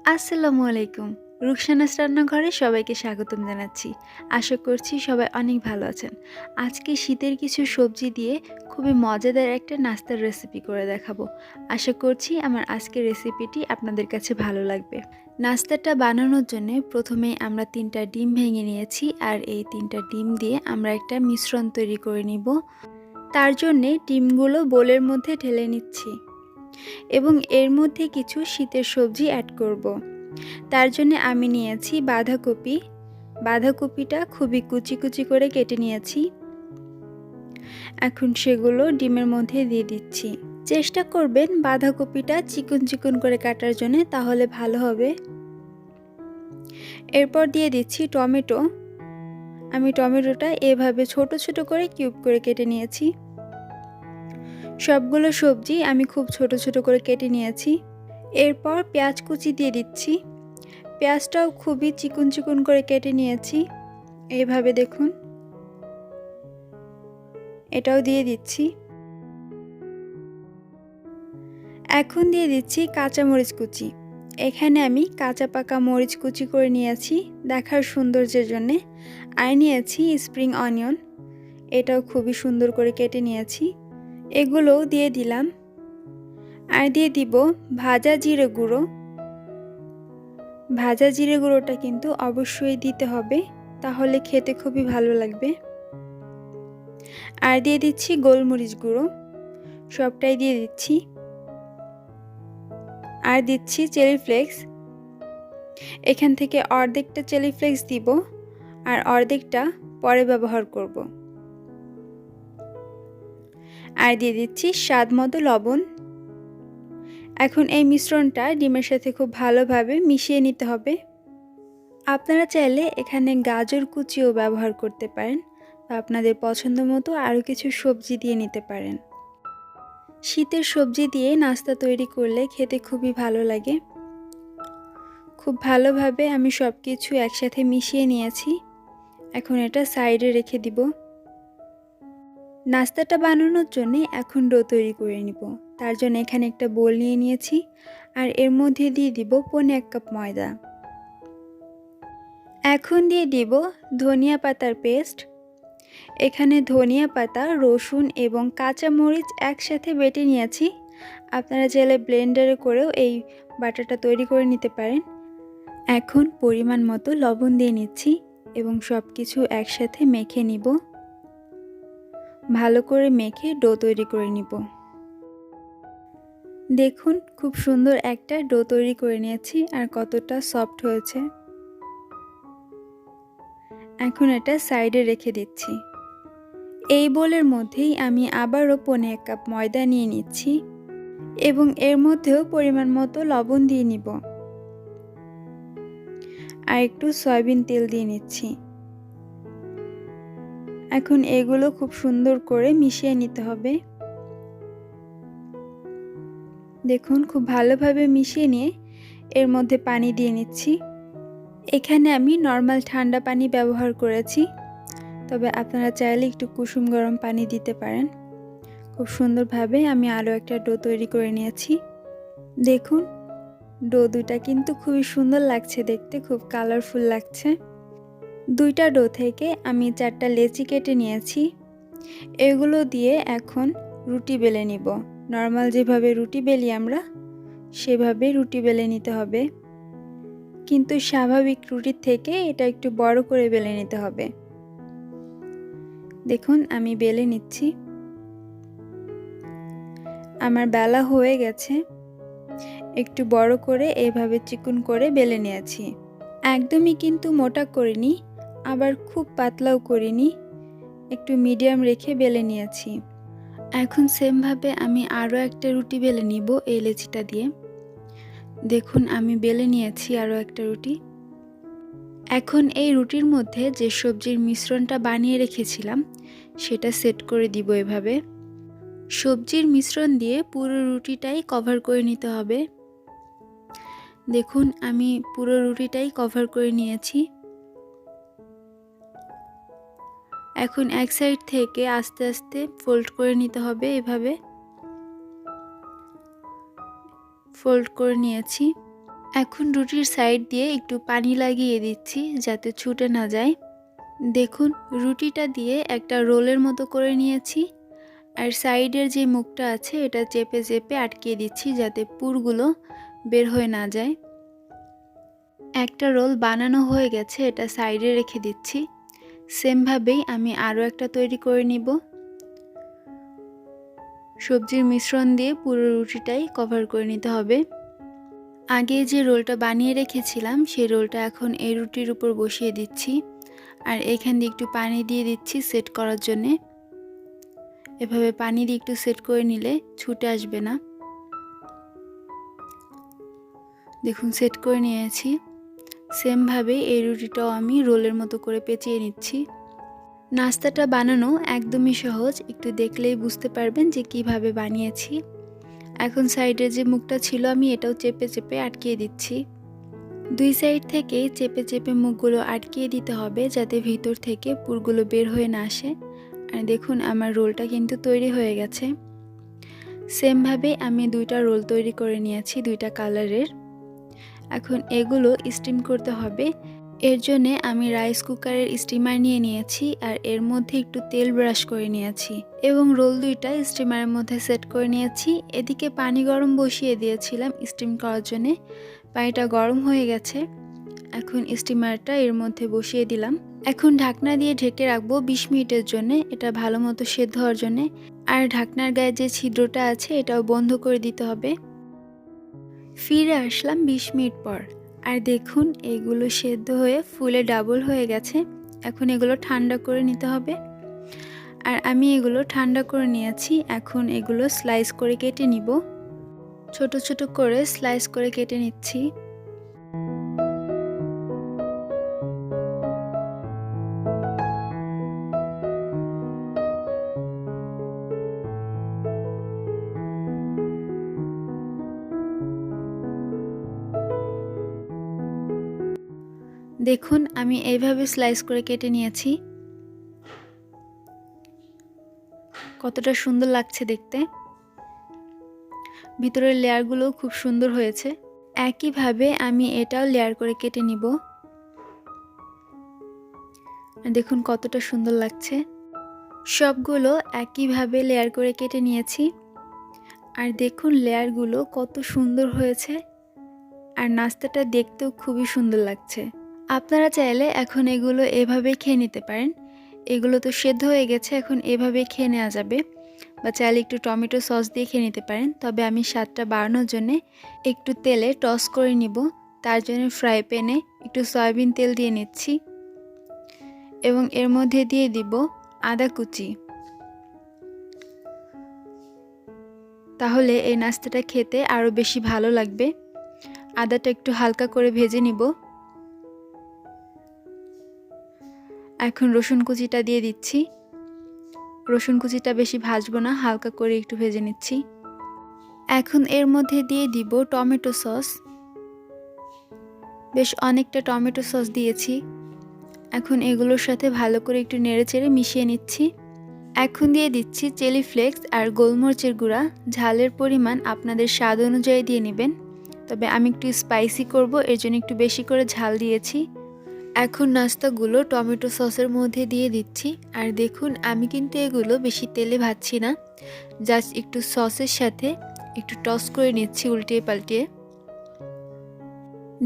আসসালামু আলাইকুম। রুকসানাস রান্নাঘরে সবাইকে স্বাগতম জানাচ্ছি। আশা করছি সবাই অনেক ভালো আছেন। আজকে শীতের কিছু সবজি দিয়ে খুবই মজাদার একটা নাস্তার রেসিপি করে দেখাবো। আশা করছি আমার আজকের রেসিপিটি আপনাদের কাছে ভালো লাগবে। নাস্তাটা বানানোর জন্যে প্রথমেই আমরা ৩টা ডিম ভেঙে নিয়েছি আর এই ৩টা ডিম দিয়ে আমরা একটা মিশ্রণ তৈরি করে নিব। তার জন্যে ডিমগুলো বোলের মধ্যে ঢেলে নিচ্ছি এবং এর মধ্যে কিছু শীতের সবজি অ্যাড করব। তার জন্য আমি নিয়েছি বাঁধাকপি। বাঁধাকপিটা খুবই কুচি কুচি করে কেটে নিয়েছি। এখন সেগুলো ডিমের মধ্যে দিয়ে দিচ্ছি। চেষ্টা করবেন বাঁধাকপিটা চিকন চিকন করে কাটার জন্য, তাহলে ভালো হবে। এরপর দিয়ে দিচ্ছি টমেটো। আমি টমেটোটা এভাবে ছোট ছোট করে কিউব করে কেটে নিয়েছি। সবগুলো সবজি আমি খুব ছোট ছোট করে কেটে নিয়েছি। এরপর পেঁয়াজ কুচি দিয়ে দিচ্ছি। পেঁয়াজটাও খুবই চিকন চিকন করে কেটে নিয়েছি। এইভাবে দেখুন, এটাও দিয়ে দিচ্ছি। এখন দিয়ে দিচ্ছি কাঁচামরিচ কুচি। এখানে আমি কাঁচা পাকা মরিচ কুচি করে নিয়েছি দেখার সৌন্দর্যের জন্যে। আর নিয়েছি স্প্রিং অনিয়ন, এটাও খুবই সুন্দর করে কেটে নিয়েছি। এগুলোও দিয়ে দিলাম। আর দিয়ে দিব ভাজা জিরে গুঁড়ো। ভাজা জিরে গুঁড়োটা কিন্তু অবশ্যই দিতে হবে, তাহলে খেতে খুবই ভালো লাগবে। আর দিয়ে দিচ্ছি গোলমরিচ গুঁড়ো, সবটাই দিয়ে দিচ্ছি। আর দিচ্ছি চিলি ফ্লেক্স। এখান থেকে অর্ধেকটা চিলি ফ্লেক্স দিব আর অর্ধেকটা পরে ব্যবহার করব। আর দিয়ে দিচ্ছি স্বাদ মতো লবণ। এখন এই মিশ্রণটা ডিমের সাথে খুব ভালোভাবে মিশিয়ে নিতে হবে। আপনারা চাইলে এখানে গাজর কুচিও ব্যবহার করতে পারেন বা আপনাদের পছন্দ মতো আরও কিছু সবজি দিয়ে নিতে পারেন। শীতের সবজি দিয়ে নাস্তা তৈরি করলে খেতে খুবই ভালো লাগে। খুব ভালোভাবে আমি সব কিছু একসাথে মিশিয়ে নিয়েছি। এখন এটা সাইডে রেখে দিব। নাস্তাটা বানানোর জন্য এখন ডো তৈরি করে নিব। তার জন্য এখানে একটা বোল নিয়ে নিয়েছি আর এর মধ্যে দিয়ে দিব 1.5 কাপ ময়দা। এখন দিয়ে দিব ধনিয়া পাতার পেস্ট। এখানে ধনিয়া পাতা, রসুন এবং কাঁচা মরিচ একসাথে বেটে নিয়েছি। আপনারা চাইলে ব্লেন্ডারে করেও এই বাটাটা তৈরি করে নিতে পারেন। এখন পরিমাণ মতো লবণ দিয়ে নিচ্ছি এবং সব কিছু একসাথে মেখে নিব। ভালো করে মেখে ডো তৈরি করে নিব। দেখুন, খুব সুন্দর একটা ডো তৈরি করে নিয়েছি আর কতটা সফট হয়েছে। এখন এটা সাইডে রেখে দিচ্ছি। এই বোলের মধ্যেই আমি আবারও 1.5 কাপ ময়দা নিয়ে নিচ্ছি এবং এর মধ্যেও পরিমাণ মতো লবণ দিয়ে নিব আর একটু সয়াবিন তেল দিয়ে নিচ্ছি। এখন এগুলো খুব সুন্দর করে মিশিয়ে নিতে হবে। দেখুন, খুব ভালোভাবে মিশিয়ে নিয়ে এর মধ্যে পানি দিয়ে নিচ্ছি। এখানে আমি নর্মাল ঠান্ডা পানি ব্যবহার করেছি, তবে আপনারা চাইলে একটু কুসুম গরম পানি দিতে পারেন। খুব সুন্দরভাবে আমি আরও একটা ডো তৈরি করে নিয়েছি। দেখুন, ডো দুটা কিন্তু খুবই সুন্দর লাগছে দেখতে, খুব কালারফুল লাগছে। দুইটা ডো থেকে আমি 4টা লেচি কেটে নিয়েছি। এগুলো দিয়ে এখন রুটি বেলে নিব। নর্মাল যেভাবে রুটি বেলি আমরা, সেভাবে রুটি বেলে নিতে হবে, কিন্তু স্বাভাবিক রুটির থেকে এটা একটু বড় করে বেলে নিতে হবে। দেখুন, আমি বেলে নিচ্ছি। আমার বেলা হয়ে গেছে। একটু বড় করে এইভাবে চিকন করে বেলে নিয়েছি। একদমই কিন্তু মোটা করিনি, আবার খুব পাতলাও করিনি, একটু মিডিয়াম রেখে বেলে নিয়েছি। এখন সেমভাবে আমি আরও একটা রুটি বেলে নিব এই লেচিটা দিয়ে। দেখুন, আমি বেলে নিয়েছি আরও একটা রুটি। এখন এই রুটির মধ্যে যে সবজির মিশ্রণটা বানিয়ে রেখেছিলাম সেটা সেট করে দিব এভাবে। সবজির মিশ্রণ দিয়ে পুরো রুটিটাই কভার করে নিতে হবে। দেখুন, আমি পুরো রুটিটাই কভার করে নিয়েছি। এখন এক সাইড থেকে আস্তে আস্তে ফোল্ড করে নিতে হবে। এভাবে ফোল্ড করে নিয়েছি। এখন রুটির সাইড দিয়ে একটু পানি লাগিয়ে দিচ্ছি যাতে ছুটে না যায়। দেখুন রুটিটা দিয়ে একটা রোলের মতো করে নিয়েছি, আর সাইডের যে মুখটা আছে এটা চেপে চেপে আটকিয়ে দিচ্ছি যাতে পুরগুলো বের হয়ে না যায়। একটা রোল বানানো হয়ে গেছে, এটা সাইডে রেখে দিচ্ছি। সেমভাবেই আমি আরও একটা তৈরি করে নিব। সবজির মিশ্রণ দিয়ে পুরো রুটিটাই কভার করে নিতে হবে। আগে যে রোলটা বানিয়ে রেখেছিলাম সেই রোলটা এখন এই রুটির উপর বসিয়ে দিচ্ছি, আর এখান দিয়ে একটু পানি দিয়ে দিচ্ছি সেট করার জন্যে। এভাবে পানি দিয়ে একটু সেট করে নিলে ছুটে আসবে না। দেখুন সেট করে নিয়েছি। সেমভাবে এই রুটিটাও আমি রোলের মতো করে পেঁচিয়ে নিচ্ছি। নাস্তাটা বানানো একদমই সহজ, একটু দেখলেই বুঝতে পারবেন যে কিভাবে বানিয়েছি। এখন সাইডের যে মুখটা ছিল আমি এটাও চেপে চেপে আটকিয়ে দিচ্ছি। দুই সাইড থেকে চেপে চেপে মুখগুলো আটকিয়ে দিতে হবে যাতে ভিতর থেকে পুরগুলো বের হয়ে না আসে। আর দেখুন আমার রোলটা কিন্তু তৈরি হয়ে গেছে। সেমভাবে আমি দুইটা রোল তৈরি করে নিয়েছি, দুইটা কালারের। এখন এগুলো স্টিম করতে হবে। এর জন্যে আমি রাইস কুকারের স্টিমার নিয়ে নিয়েছি, আর এর মধ্যে একটু তেল ব্রাশ করে নিয়েছি এবং রোল দুইটা স্টিমারের মধ্যে সেট করে নিয়েছি। এদিকে পানি গরম বসিয়ে দিয়েছিলাম স্টিম করার জন্যে। পানিটা গরম হয়ে গেছে, এখন স্টিমারটা এর মধ্যে বসিয়ে দিলাম। এখন ঢাকনা দিয়ে ঢেকে রাখবো 20 মিনিটের জন্য, এটা ভালো মতো সেদ্ধ হওয়ার জন্যে। আর ঢাকনার গায়ে যে ছিদ্রটা আছে এটাও বন্ধ করে দিতে হবে। ফিরে আসলাম 20 মিনিট পর, আর দেখুন এগুলো সেদ্ধ হয়ে ফুলে ডাবল হয়ে গেছে। এখন এগুলো ঠান্ডা করে নিতে হবে, আর আমি এগুলো ঠান্ডা করে নিয়েছি। এখন এগুলো স্লাইস করে কেটে নিব। ছোট ছোট করে স্লাইস করে কেটে নিচ্ছি। দেখুন আমি এইভাবে স্লাইস করে কেটে নিয়েছি। কতটা সুন্দর লাগছে দেখতে, ভিতরের লেয়ারগুলো খুব সুন্দর হয়েছে। একইভাবে আমি এটাও লেয়ার করে কেটে নিব। দেখুন কতটা সুন্দর লাগছে। সবগুলো একইভাবে লেয়ার করে কেটে নিয়েছি, আর দেখুন লেয়ারগুলো কত সুন্দর হয়েছে, আর নাস্তাটা দেখতেও খুবই সুন্দর লাগছে। আপনারা চাইলে এখন এগুলো এভাবে খেয়ে নিতে পারেন। এগুলো তো সেদ্ধ হয়ে গেছে, এখন এভাবে খেয়ে নেওয়া যাবে, বা চাইলে একটু টমেটো সস দিয়ে খেয়ে নিতে পারেন। তবে আমি স্বাদটা বাড়ানোর জন্যে একটু তেলে টস করে নিব। তার জন্য ফ্রাই প্যানে একটু সয়াবিন তেল দিয়ে নিচ্ছি এবং এর মধ্যে দিয়ে দিব আদা কুচি। তাহলে এই নাস্তাটা খেতে আরও বেশি ভালো লাগবে। আদাটা একটু হালকা করে ভেজে নিব। এখন রসুন কুচিটা দিয়ে দিচ্ছি। রসুন কুচিটা বেশি ভাজবো না, হালকা করে একটু ভেজে নিচ্ছি। এখন এর মধ্যে দিয়ে দিব টমেটো সস। বেশ অনেকটা টমেটো সস দিয়েছি। এখন এগুলোর সাথে ভালো করে একটু নেড়েচেড়ে মিশিয়ে নিচ্ছি। এখন দিয়ে দিচ্ছি চিলি ফ্লেক্স আর গোলমরিচের গুঁড়া। ঝালের পরিমাণ আপনাদের স্বাদ অনুযায়ী দিয়ে নেবেন, তবে আমি একটু স্পাইসি করব, এর জন্য একটু বেশি করে ঝাল দিয়েছি। এখন নাস্তাগুলো টমেটো সসের মধ্যে দিয়ে দিচ্ছি, আর দেখুন আমি কিন্তু এগুলো বেশি তেলে ভাজছি না, জাস্ট একটু সসের সাথে একটু টস করে নিচ্ছি উল্টিয়ে পাল্টিয়ে।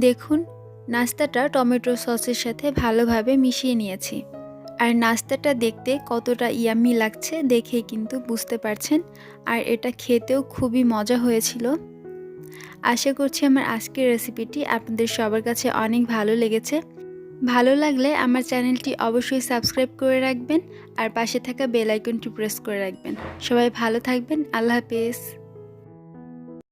দেখুন নাস্তাটা টমেটো সসের সাথে ভালোভাবে মিশিয়ে নিয়েছি, আর নাস্তাটা দেখতে কতটা ইয়াম্মি লাগছে দেখেই কিন্তু বুঝতে পারছেন। আর এটা খেতেও খুবই মজা হয়েছিল। আশা করছি আমার আজকের রেসিপিটি আপনাদের সবার কাছে অনেক ভালো লেগেছে। ভালো লাগলে আমার চ্যানেলটি অবশ্যই সাবস্ক্রাইব করে রাখবেন, আর পাশে থাকা বেল আইকনটি প্রেস করে রাখবেন। সবাই ভালো থাকবেন। আল্লাহ হাফেজ।